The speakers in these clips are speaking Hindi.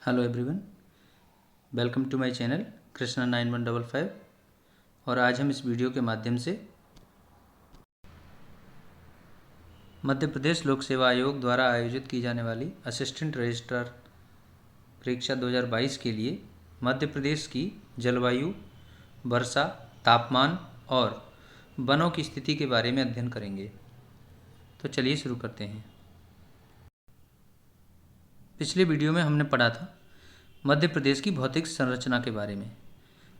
Hello everyone, welcome to my channel Krishna 9155। और आज हम इस वीडियो के माध्यम से मध्य प्रदेश लोक सेवा आयोग द्वारा आयोजित की जाने वाली असिस्टेंट रजिस्ट्रार परीक्षा 2022 के लिए मध्य प्रदेश की जलवायु, वर्षा, तापमान और वनों की स्थिति के बारे में अध्ययन करेंगे। तो चलिए शुरू करते हैं। पिछले वीडियो में हमने पढ़ा था मध्य प्रदेश की भौतिक संरचना के बारे में।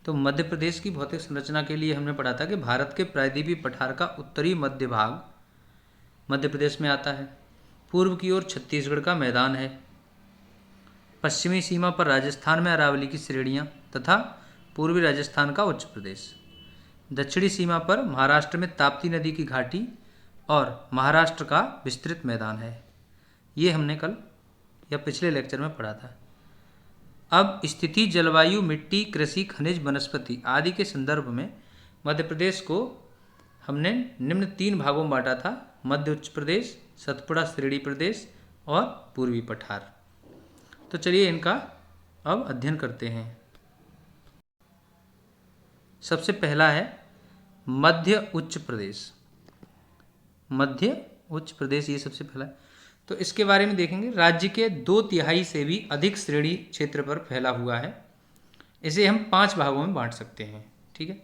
तो मध्य प्रदेश की भौतिक संरचना के लिए हमने पढ़ा था कि भारत के प्रायद्वीपीय पठार का उत्तरी मध्य भाग मध्य प्रदेश में आता है। पूर्व की ओर छत्तीसगढ़ का मैदान है। पश्चिमी सीमा पर राजस्थान में अरावली की श्रेणियाँ तथा पूर्वी राजस्थान का उच्च प्रदेश। दक्षिणी सीमा पर महाराष्ट्र में ताप्ती नदी की घाटी और महाराष्ट्र का विस्तृत मैदान है। ये हमने कल या पिछले लेक्चर में पढ़ा था। अब स्थिति, जलवायु, मिट्टी, कृषि, खनिज, वनस्पति आदि के संदर्भ में मध्य प्रदेश को हमने निम्न 3 भागों में बांटा था: मध्य उच्च प्रदेश, सतपुड़ा श्रेणी प्रदेश और पूर्वी पठार। तो चलिए इनका अब अध्ययन करते हैं। सबसे पहला है मध्य उच्च प्रदेश। मध्य उच्च प्रदेश ये सबसे पहला है। तो इसके बारे में देखेंगे। राज्य के 2/3 से भी अधिक श्रेणी क्षेत्र पर फैला हुआ है। इसे हम 5 भागों में बांट सकते हैं। ठीक है,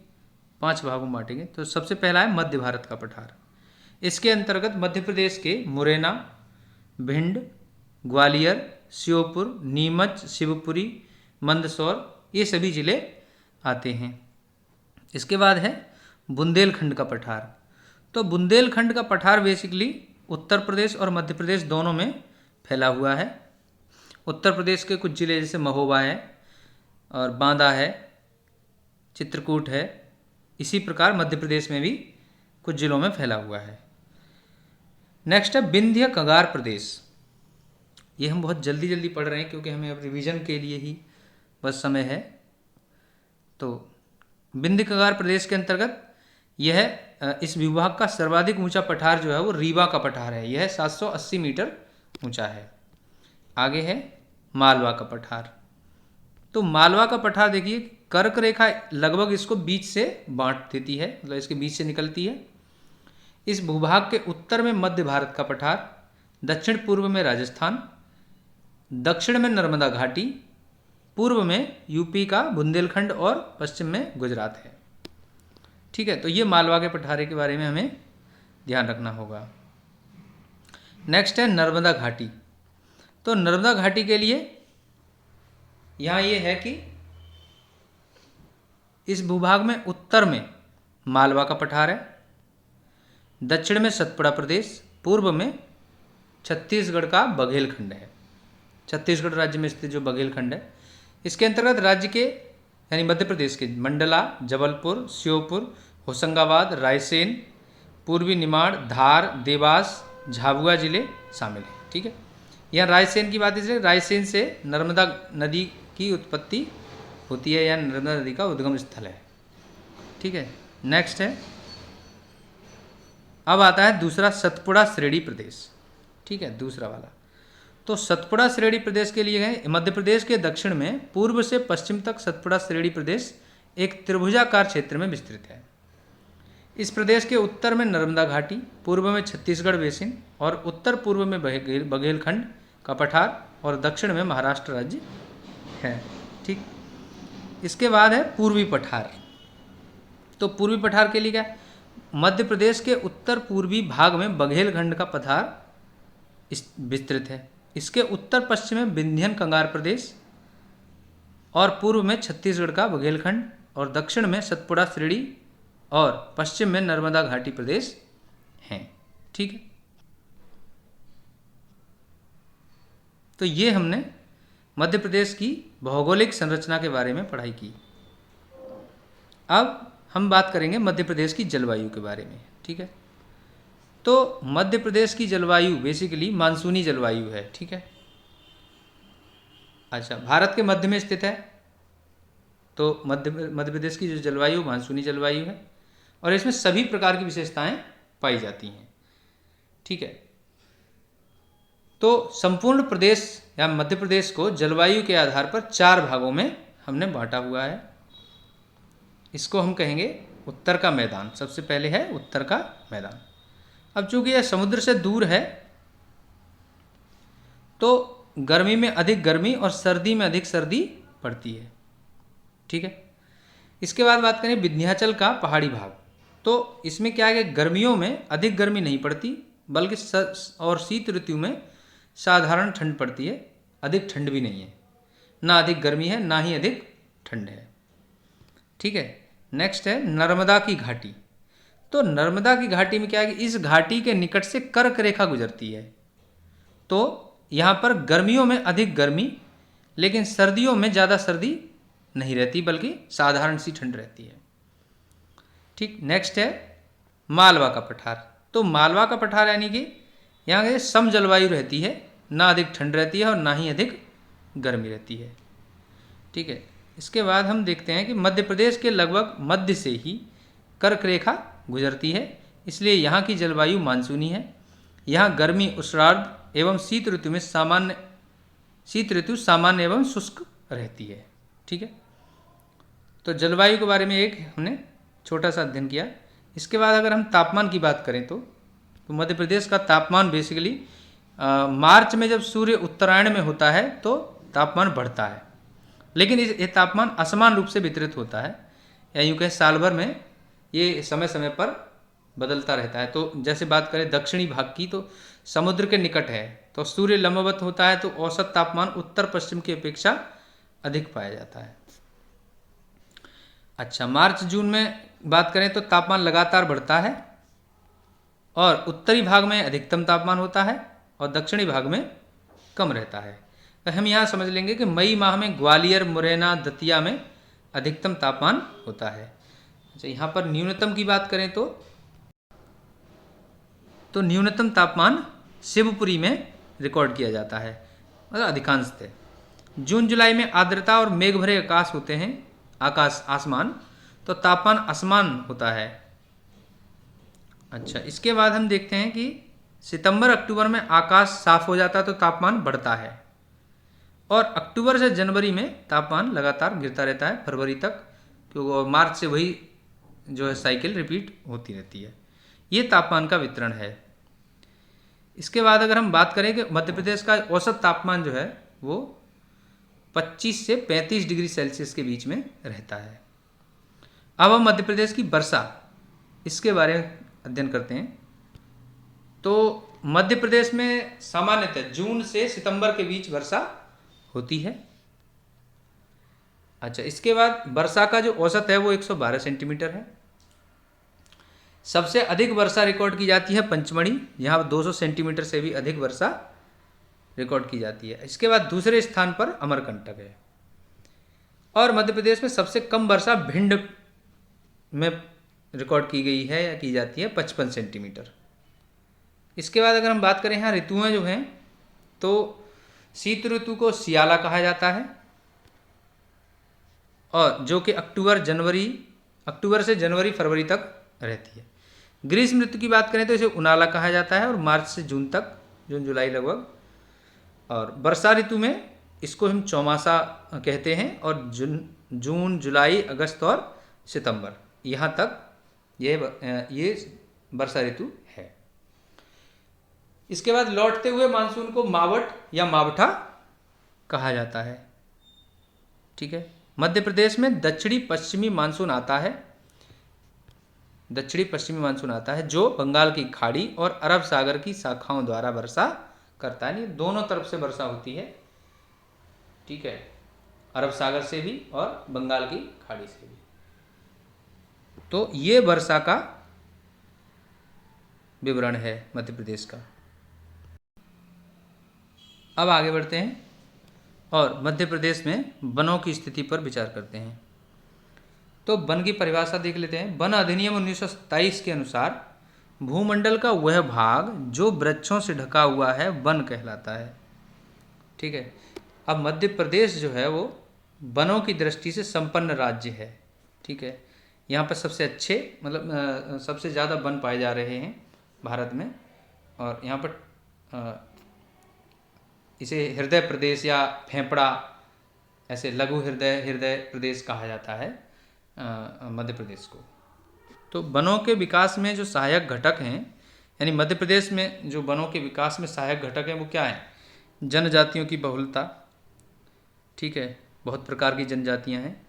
5 भागों में बांटेंगे। तो सबसे पहला है मध्य भारत का पठार। इसके अंतर्गत मध्य प्रदेश के मुरैना, भिंड, ग्वालियर, श्योपुर, नीमच, शिवपुरी, मंदसौर ये सभी जिले आते हैं। इसके बाद है बुंदेलखंड का पठार। तो बुंदेलखंड का पठार बेसिकली उत्तर प्रदेश और मध्य प्रदेश दोनों में फैला हुआ है। उत्तर प्रदेश के कुछ जिले जैसे महोबा है और बांदा है, चित्रकूट है। इसी प्रकार मध्य प्रदेश में भी कुछ जिलों में फैला हुआ है। नेक्स्ट है विंध्य कगार प्रदेश। ये हम बहुत जल्दी पढ़ रहे हैं क्योंकि हमें अब रिवीजन के लिए ही बस समय है। तो विंध्य कगार प्रदेश के अंतर्गत यह इस विभाग का सर्वाधिक ऊंचा पठार जो है वो रीवा का पठार है। यह 780 मीटर ऊंचा है। आगे है मालवा का पठार। तो मालवा का पठार देखिए, कर्क रेखा लगभग इसको बीच से बांट देती है, मतलब इसके बीच से निकलती है। इस भूभाग के उत्तर में मध्य भारत का पठार, दक्षिण पूर्व में राजस्थान, दक्षिण में नर्मदा घाटी, पूर्व में यूपी का बुंदेलखंड और पश्चिम में गुजरात है। ठीक है, तो ये मालवा के पठारे के बारे में हमें ध्यान रखना होगा। नेक्स्ट है नर्मदा घाटी। तो नर्मदा घाटी के लिए यहाँ ये है कि इस भूभाग में उत्तर में मालवा का पठार है, दक्षिण में सतपुड़ा प्रदेश, पूर्व में छत्तीसगढ़ का बघेलखंड है। छत्तीसगढ़ राज्य में स्थित जो बघेलखंड है, इसके अंतर्गत राज्य के यानी मध्य प्रदेश के मंडला, जबलपुर, श्योपुर, होशंगाबाद, रायसेन, पूर्वी निमाड़, धार, देवास, झाबुआ जिले शामिल हैं। ठीक है, यहाँ रायसेन की बात इसलिए रायसेन से नर्मदा नदी की उत्पत्ति होती है या नर्मदा नदी का उद्गम स्थल है। ठीक है, नेक्स्ट है, अब आता है दूसरा सतपुड़ा श्रेणी प्रदेश। ठीक है, दूसरा वाला। तो सतपुड़ा श्रेणी प्रदेश के लिए है मध्य प्रदेश के दक्षिण में पूर्व से पश्चिम तक सतपुड़ा श्रेणी प्रदेश एक त्रिभुजाकार क्षेत्र में विस्तृत है। इस प्रदेश के उत्तर में नर्मदा घाटी, पूर्व में छत्तीसगढ़ बेसिन और उत्तर पूर्व में बघेलखंड का पठार और दक्षिण में महाराष्ट्र राज्य है। ठीक, इसके बाद है पूर्वी पठार। तो पूर्वी पठार के लिए क्या, मध्य प्रदेश के उत्तर पूर्वी भाग में बघेलखंड का पठार विस्तृत है। इसके उत्तर पश्चिम में विंध्य कंगार प्रदेश और पूर्व में छत्तीसगढ़ का बघेलखंड और दक्षिण में सतपुड़ा श्रेणी और पश्चिम में नर्मदा घाटी प्रदेश हैं। ठीक है, तो ये हमने मध्य प्रदेश की भौगोलिक संरचना के बारे में पढ़ाई की। अब हम बात करेंगे मध्य प्रदेश की जलवायु के बारे में। ठीक है, तो मध्य प्रदेश की जलवायु बेसिकली मानसूनी जलवायु है। ठीक है, अच्छा, भारत के मध्य में स्थित है। तो मध्य प्रदेश की जो जलवायु मानसूनी जलवायु है और इसमें सभी प्रकार की विशेषताएं पाई जाती हैं। ठीक है, तो संपूर्ण प्रदेश या मध्य प्रदेश को जलवायु के आधार पर 4 भागों में हमने बांटा हुआ है। इसको हम कहेंगे उत्तर का मैदान। सबसे पहले है उत्तर का मैदान। अब चूंकि यह समुद्र से दूर है तो गर्मी में अधिक गर्मी और सर्दी में अधिक सर्दी पड़ती है। ठीक है। इसके बाद बात करें विंध्याचल का पहाड़ी भाग, तो इसमें क्या है कि गर्मियों में अधिक गर्मी नहीं पड़ती, बल्कि और शीत ऋतु में साधारण ठंड पड़ती है। अधिक ठंड भी नहीं है, ना अधिक गर्मी है ना ही अधिक ठंड है। ठीक है। नेक्स्ट है नर्मदा की घाटी। तो नर्मदा की घाटी में क्या है कि इस घाटी के निकट से कर्क रेखा गुजरती है, तो यहाँ पर गर्मियों में अधिक गर्मी, लेकिन सर्दियों में ज़्यादा सर्दी नहीं रहती, बल्कि साधारण सी ठंड रहती है। ठीक। नेक्स्ट है मालवा का पठार। तो मालवा का पठार यानी कि यहाँ के सम जलवायु रहती है, ना अधिक ठंड रहती है और ना ही अधिक गर्मी रहती है। ठीक है। इसके बाद हम देखते हैं कि मध्य प्रदेश के लगभग मध्य से ही कर्क रेखा गुजरती है, इसलिए यहाँ की जलवायु मानसूनी है। यहाँ गर्मी उष्णार्ध एवं शीत ऋतु सामान्य एवं शुष्क रहती है। ठीक है। तो जलवायु के बारे में एक हमने छोटा सा अध्ययन किया। इसके बाद अगर हम तापमान की बात करें तो मध्य प्रदेश का तापमान बेसिकली मार्च में जब सूर्य उत्तरायण में होता है तो तापमान बढ़ता है, लेकिन ये तापमान असमान रूप से वितरित होता है, या यूँ कहें साल भर में ये समय समय पर बदलता रहता है। तो जैसे बात करें दक्षिणी भाग की, तो समुद्र के निकट है तो सूर्य लंबवत होता है, तो औसत तापमान उत्तर पश्चिम की अपेक्षा अधिक पाया जाता है। अच्छा, मार्च जून में बात करें तो तापमान लगातार बढ़ता है और उत्तरी भाग में अधिकतम तापमान होता है और दक्षिणी भाग में कम रहता है। तो हम यहाँ समझ लेंगे कि मई माह में ग्वालियर, मुरैना, दतिया में अधिकतम तापमान होता है। अच्छा, यहाँ पर न्यूनतम की बात करें तो न्यूनतम तापमान शिवपुरी में रिकॉर्ड किया जाता है, मतलब अधिकांशतः। जून जुलाई में आर्द्रता और मेघ भरे आकाश होते हैं, आसमान, तो तापमान असमान होता है। अच्छा, इसके बाद हम देखते हैं कि सितंबर अक्टूबर में आकाश साफ हो जाता है तो तापमान बढ़ता है, और अक्टूबर से जनवरी में तापमान लगातार गिरता रहता है फरवरी तक, क्योंकि मार्च से वही जो है साइकिल रिपीट होती रहती है। ये तापमान का वितरण है। इसके बाद अगर हम बात करें कि मध्य प्रदेश का औसत तापमान जो है वो 25 से 35 डिग्री सेल्सियस के बीच में रहता है। अब हम मध्य प्रदेश की वर्षा, इसके बारे में अध्ययन करते हैं। तो मध्य प्रदेश में सामान्यतः जून से सितंबर के बीच वर्षा होती है। अच्छा, इसके बाद वर्षा का जो औसत है वो 112 सेंटीमीटर है। सबसे अधिक वर्षा रिकॉर्ड की जाती है पंचमढ़ी, यहाँ 200 सेंटीमीटर से भी अधिक वर्षा रिकॉर्ड की जाती है। इसके बाद दूसरे स्थान पर अमरकंटक है, और मध्य प्रदेश में सबसे कम वर्षा भिंड में रिकॉर्ड की गई है या की जाती है 55 सेंटीमीटर। इसके बाद अगर हम बात करें यहाँ ऋतुएं जो हैं, तो शीत ऋतु को सियाला कहा जाता है, और जो कि अक्टूबर से जनवरी फरवरी तक रहती है। ग्रीष्म ऋतु की बात करें तो इसे उनाला कहा जाता है, और मार्च से जून तक, जून जुलाई लगभग। और वर्षा ऋतु में इसको हम चौमासा कहते हैं, और जून जुलाई अगस्त और सितंबर यहाँ तक ये वर्षा ऋतु है। इसके बाद लौटते हुए मानसून को मावट या मावठा कहा जाता है। ठीक है। मध्य प्रदेश में दक्षिणी पश्चिमी मानसून आता है, जो बंगाल की खाड़ी और अरब सागर की शाखाओं द्वारा वर्षा करता है। दोनों तरफ से वर्षा होती है। ठीक है, अरब सागर से भी और बंगाल की खाड़ी से भी। तो ये वर्षा का विवरण है मध्य प्रदेश का। अब आगे बढ़ते हैं और मध्य प्रदेश में वनों की स्थिति पर विचार करते हैं। तो वन की परिभाषा देख लेते हैं। वन अधिनियम 1927 के अनुसार भूमंडल का वह भाग जो वृक्षों से ढका हुआ है वन कहलाता है। ठीक है। अब मध्य प्रदेश जो है वो वनों की दृष्टि से संपन्न राज्य है। ठीक है। यहाँ पर सबसे अच्छे सबसे ज़्यादा वन पाए जा रहे हैं भारत में, और यहाँ पर इसे हृदय प्रदेश या फेफड़ा, ऐसे लघु हृदय प्रदेश कहा जाता है मध्य प्रदेश को। तो वनों के विकास में जो सहायक घटक हैं, यानी मध्य प्रदेश में जो वनों के विकास में सहायक घटक हैं वो क्या हैं? जनजातियों की बहुलता, ठीक है, बहुत प्रकार की जनजातियां हैं।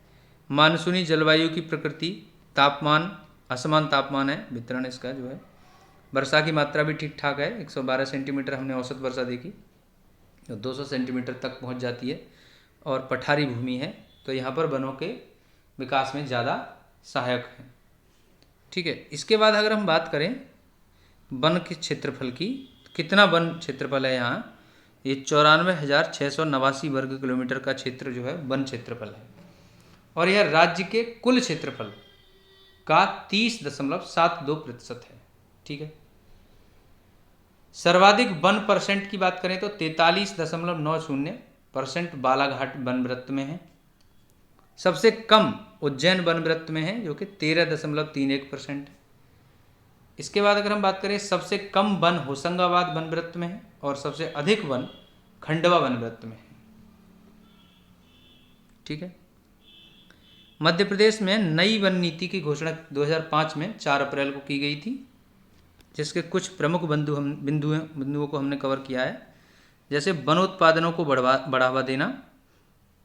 मानसूनी जलवायु की प्रकृति, तापमान, असमान तापमान है वितरण इसका जो है। वर्षा की मात्रा भी ठीक ठाक है, 112 सेंटीमीटर हमने औसत वर्षा देखी, तो 200 सेंटीमीटर तक पहुंच जाती है। और पठारी भूमि है, तो यहाँ पर वनों के विकास में ज़्यादा सहायक है, ठीक है। इसके बाद अगर हम बात करें वन के क्षेत्रफल की, कितना वन क्षेत्रफल है यहाँ? ये 94,689 वर्ग किलोमीटर का क्षेत्र जो है वन क्षेत्रफल है, और यह राज्य के कुल क्षेत्रफल का 30.72% है, ठीक है। सर्वाधिक वन परसेंट की बात करें तो 43.90% बालाघाट वनवृत्त में है। सबसे कम उज्जैन वनवृत्त में है जो कि 13.31% है। इसके बाद अगर हम बात करें, सबसे कम वन होशंगाबाद वनवृत्त में है और सबसे अधिक वन खंडवा वनवृत्त में है, ठीक है। मध्य प्रदेश में नई वन नीति की घोषणा 2005 में 4 अप्रैल को की गई थी, जिसके कुछ प्रमुख बिंदुओं को हमने कवर किया है, जैसे वनोत्पादनों को बढ़ावा देना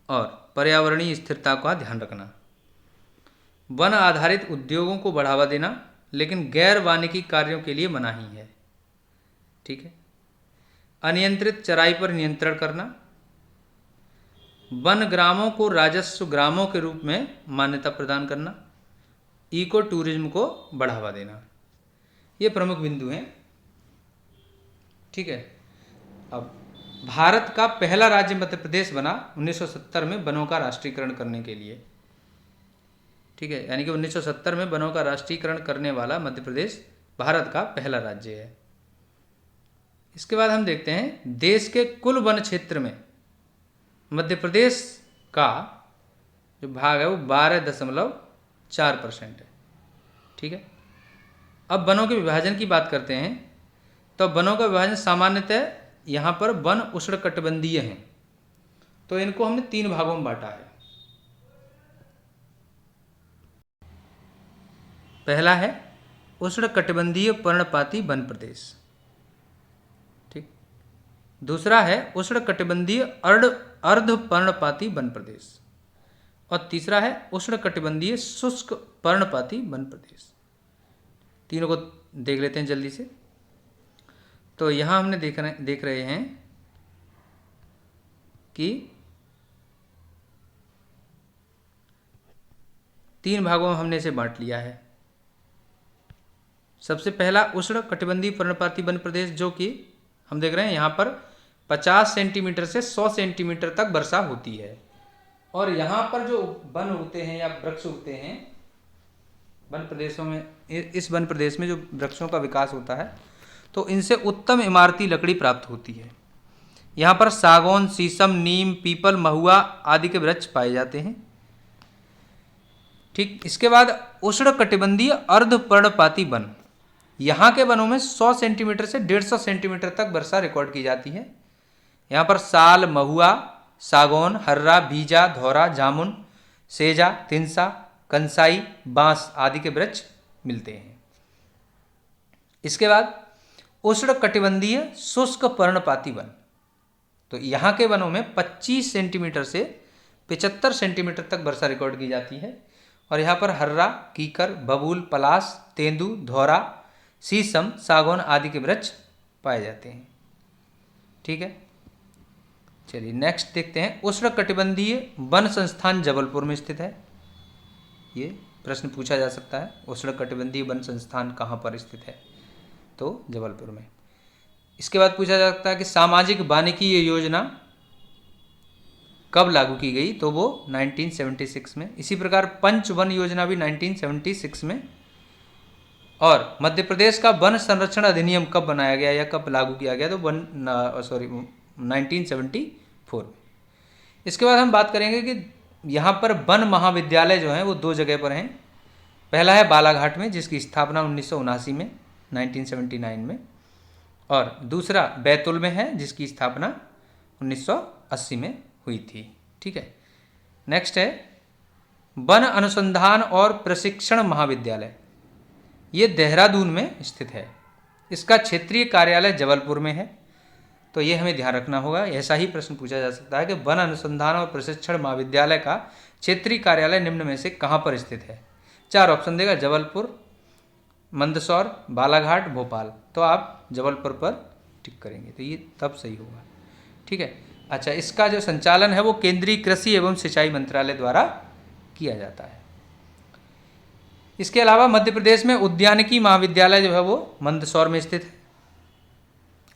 और पर्यावरणीय स्थिरता का ध्यान रखना, वन आधारित उद्योगों को बढ़ावा देना लेकिन गैर वानिकी कार्यों के लिए मनाही है, ठीक है। अनियंत्रित चराई पर नियंत्रण करना, वन ग्रामों को राजस्व ग्रामों के रूप में मान्यता प्रदान करना, इको टूरिज्म को बढ़ावा देना, ये प्रमुख बिंदु हैं, ठीक है। अब भारत का पहला राज्य मध्य प्रदेश बना 1970 में वनों का राष्ट्रीयकरण करने के लिए, ठीक है, यानी कि 1970 में वनों का राष्ट्रीयकरण करने वाला मध्य प्रदेश भारत का पहला राज्य है। इसके बाद हम देखते हैं देश के कुल वन क्षेत्र में मध्य प्रदेश का जो भाग है वो 12.4% है, ठीक है। अब वनों के विभाजन की बात करते हैं, तो वनों का विभाजन सामान्यतः यहाँ पर वन उष्णकटिबंधीय हैं, तो इनको हमने 3 भागों में बांटा है। पहला है उष्णकटिबंधीय पर्णपाती वन प्रदेश, ठीक। दूसरा है उष्णकटिबंधीय अर्ध पर्णपाती वन प्रदेश, और तीसरा है उष्णकटिबंधीय शुष्क पर्णपाती वन प्रदेश। तीनों को देख लेते हैं जल्दी से। तो यहाँ हमने देख रहे हैं कि 3 भागों में हमने इसे बांट लिया है। सबसे पहला उष्णकटिबंधीय पर्णपाती वन प्रदेश, जो कि हम देख रहे हैं यहाँ पर 50 सेंटीमीटर से 100 सेंटीमीटर तक वर्षा होती है, और यहाँ पर जो वन उगते हैं या वृक्ष उगते हैं वन प्रदेशों में, इस वन प्रदेश में जो वृक्षों का विकास होता है तो इनसे उत्तम इमारती लकड़ी प्राप्त होती है। यहाँ पर सागौन, शीशम, नीम, पीपल, महुआ आदि के वृक्ष पाए जाते हैं, ठीक। इसके बाद उष्णकटिबंधीय अर्ध पर्णपाती वन, यहाँ के वनों में 100 सेंटीमीटर से 150 सेंटीमीटर तक वर्षा रिकॉर्ड की जाती है। यहाँ पर साल, महुआ, सागौन, हर्रा, बीजा, धौरा, जामुन, सेजा, तिनसा, कंसाई, बांस आदि के वृक्ष मिलते हैं। इसके बाद उष्णकटिबंधीय शुष्क पर्णपाती वन, तो यहाँ के वनों में 25 सेंटीमीटर से 75 सेंटीमीटर तक वर्षा रिकॉर्ड की जाती है, और यहाँ पर हर्रा, कीकर, बबूल, पलास, तेंदू, धौरा, शीशम, सागौन आदि के वृक्ष पाए जाते हैं, ठीक है। चलिए नेक्स्ट देखते हैं। उष्णकटिबंधीय वन संस्थान जबलपुर में स्थित है, ये प्रश्न पूछा जा सकता है, उष्णकटिबंधीय वन संस्थान कहाँ पर स्थित है? तो जबलपुर में। इसके बाद पूछा जा सकता है कि सामाजिक वानिकी ये योजना कब लागू की गई? तो वो 1976 में। इसी प्रकार पंच वन योजना भी 1976 में। और मध्य प्रदेश का वन संरक्षण अधिनियम कब बनाया गया या कब लागू किया गया? तो 1974 में। इसके बाद हम बात करेंगे कि यहाँ पर वन महाविद्यालय जो हैं वो 2 जगह पर हैं। पहला है बालाघाट में, जिसकी स्थापना 1979 में 1979 में, और दूसरा बैतूल में है जिसकी स्थापना 1980 में हुई थी। ठीक है, नेक्स्ट है वन अनुसंधान और प्रशिक्षण महाविद्यालय। ये देहरादून में स्थित है। इसका क्षेत्रीय कार्यालय जबलपुर में है। तो ये हमें ध्यान रखना होगा, ऐसा ही प्रश्न पूछा जा सकता है कि वन अनुसंधान और प्रशिक्षण महाविद्यालय का क्षेत्रीय कार्यालय निम्न में से कहाँ पर स्थित है। 4 ऑप्शन देगा, जबलपुर, मंदसौर, बालाघाट, भोपाल। तो आप जबलपुर पर टिक करेंगे तो ये तब सही होगा। ठीक है, अच्छा, इसका जो संचालन है वो केंद्रीय कृषि एवं सिंचाई मंत्रालय द्वारा किया जाता है। इसके अलावा मध्य प्रदेश में उद्यानिकी महाविद्यालय जो है वो मंदसौर में स्थित है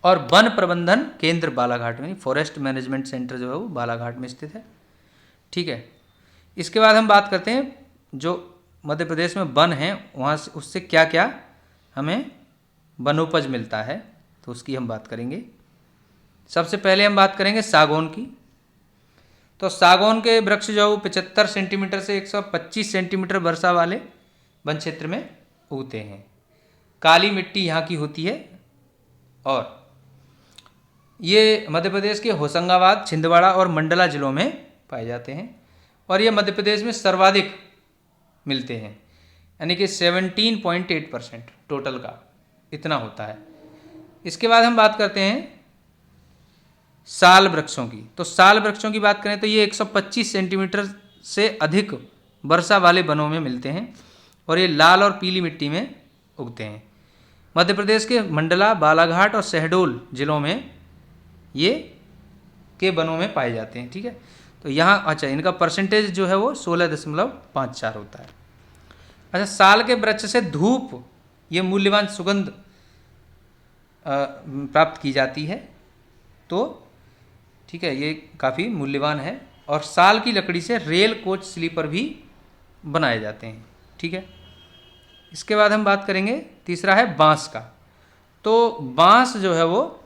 और वन प्रबंधन केंद्र बालाघाट में, फॉरेस्ट मैनेजमेंट सेंटर जो है वो बालाघाट में स्थित है। ठीक है, इसके बाद हम बात करते हैं जो मध्य प्रदेश में वन हैं वहाँ से उससे क्या क्या हमें वनोपज मिलता है, तो उसकी हम बात करेंगे। सबसे पहले हम बात करेंगे सागौन की। तो सागौन के वृक्ष जो है वो 75 सेंटीमीटर से 125 सेंटीमीटर वर्षा वाले वन क्षेत्र में उगते हैं। काली मिट्टी यहाँ की होती है और ये मध्य प्रदेश के होशंगाबाद, छिंदवाड़ा और मंडला जिलों में पाए जाते हैं और ये मध्य प्रदेश में सर्वाधिक मिलते हैं, यानी कि 17.8% टोटल का इतना होता है। इसके बाद हम बात करते हैं साल वृक्षों की। तो साल वृक्षों की बात करें तो ये 125 सेंटीमीटर से अधिक वर्षा वाले वनों में मिलते हैं और ये लाल और पीली मिट्टी में उगते हैं। मध्य प्रदेश के मंडला, बालाघाट और शहडोल जिलों में ये के वनों में पाए जाते हैं। ठीक है, तो यहाँ अच्छा इनका परसेंटेज जो है वो 16.54 होता है। अच्छा, साल के वृक्ष से धूप ये मूल्यवान सुगंध प्राप्त की जाती है, तो ठीक है ये काफ़ी मूल्यवान है। और साल की लकड़ी से रेल, कोच, स्लीपर भी बनाए जाते हैं। ठीक है, इसके बाद हम बात करेंगे, तीसरा है बांस का। तो बांस जो है वो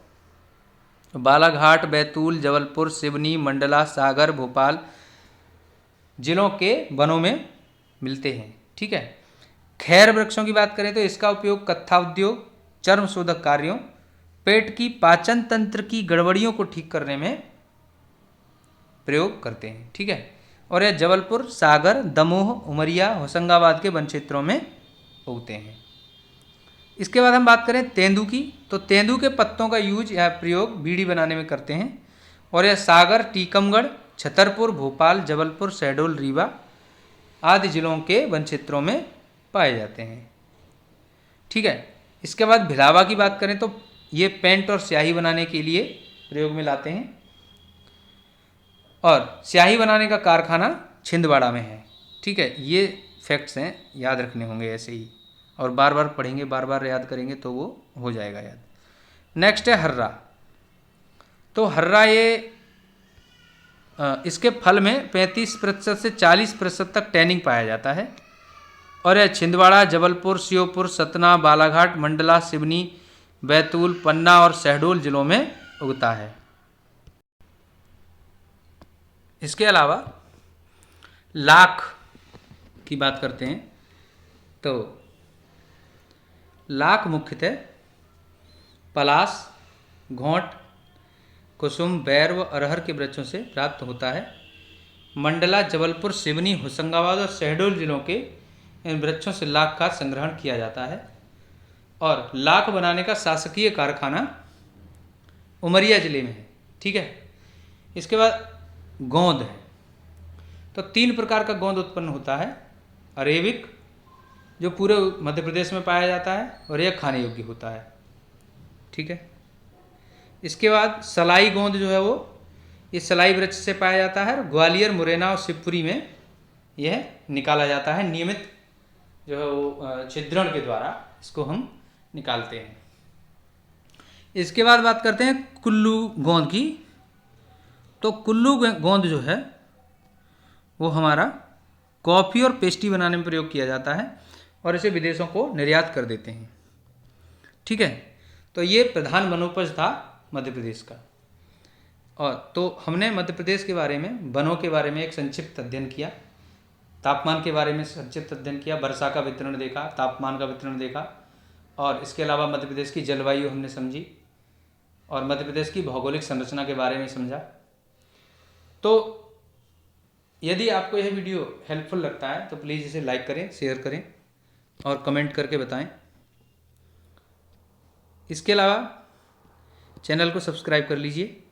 बालाघाट, बैतूल, जबलपुर, सिवनी, मंडला, सागर, भोपाल जिलों के वनों में मिलते हैं। ठीक है, खैर वृक्षों की बात करें तो इसका उपयोग कत्था उद्योग, चर्म शोधक कार्यों, पेट की पाचन तंत्र की गड़बड़ियों को ठीक करने में प्रयोग करते हैं। ठीक है, और यह जबलपुर, सागर, दमोह, उमरिया, होशंगाबाद के वन क्षेत्रों में उगते हैं। इसके बाद हम बात करें तेंदू की। तो तेंदू के पत्तों का यूज या प्रयोग बीड़ी बनाने में करते हैं और यह सागर, टीकमगढ़, छतरपुर, भोपाल, जबलपुर, शहडोल, रीवा आदि जिलों के वन क्षेत्रों में पाए जाते हैं। ठीक है, इसके बाद भिलावा की बात करें तो ये पेंट और स्याही बनाने के लिए प्रयोग में लाते हैं और स्याही बनाने का कारखाना छिंदवाड़ा में है। ठीक है, ये फैक्ट्स हैं, याद रखने होंगे ऐसे ही, और बार बार पढ़ेंगे, बार बार याद करेंगे तो वो हो जाएगा याद। नेक्स्ट है हर्रा। तो हर्रा ये इसके फल में 35% से 40% तक टैनिंग पाया जाता है और यह छिंदवाड़ा, जबलपुर, श्योपुर, सतना, बालाघाट, मंडला, सिवनी, बैतूल, पन्ना और शहडोल जिलों में उगता है। इसके अलावा लाख की बात करते हैं तो लाख मुख्यतः पलाश, घोंट, कुसुम, बैर व अरहर के वृक्षों से प्राप्त होता है। मंडला, जबलपुर, सिवनी, होशंगाबाद और शहडोल जिलों के इन वृक्षों से लाख का संग्रहण किया जाता है और लाख बनाने का शासकीय कारखाना उमरिया जिले में है। ठीक है, इसके बाद गोंद है। तो 3 प्रकार का गोंद उत्पन्न होता है। अरेबिक जो पूरे मध्य प्रदेश में पाया जाता है और यह खाने योग्य होता है। ठीक है, इसके बाद सलाई गोंद जो है वो ये सलाई वृक्ष से पाया जाता है। ग्वालियर, मुरैना और शिवपुरी में यह निकाला जाता है। नियमित जो है वो छिद्रण के द्वारा इसको हम निकालते हैं। इसके बाद बात करते हैं कुल्लू गोंद की। तो कुल्लू गोंद जो है वो हमारा कॉफ़ी और पेस्ट्री बनाने में प्रयोग किया जाता है और इसे विदेशों को निर्यात कर देते हैं। ठीक है, तो ये प्रधान वनोपज था मध्य प्रदेश का। और तो हमने मध्य प्रदेश के बारे में, वनों के बारे में एक संक्षिप्त अध्ययन किया, तापमान के बारे में संक्षिप्त अध्ययन किया, वर्षा का वितरण देखा, तापमान का वितरण देखा और इसके अलावा मध्य प्रदेश की जलवायु हमने समझी। और मध्य प्रदेश की भौगोलिक संरचना के बारे में समझा। तो यदि आपको यह वीडियो हेल्पफुल लगता है तो प्लीज़ इसे लाइक करें, शेयर करें और कमेंट करके बताएं। इसके अलावा चैनल को सब्सक्राइब कर लीजिए।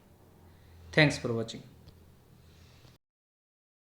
Thanks for watching.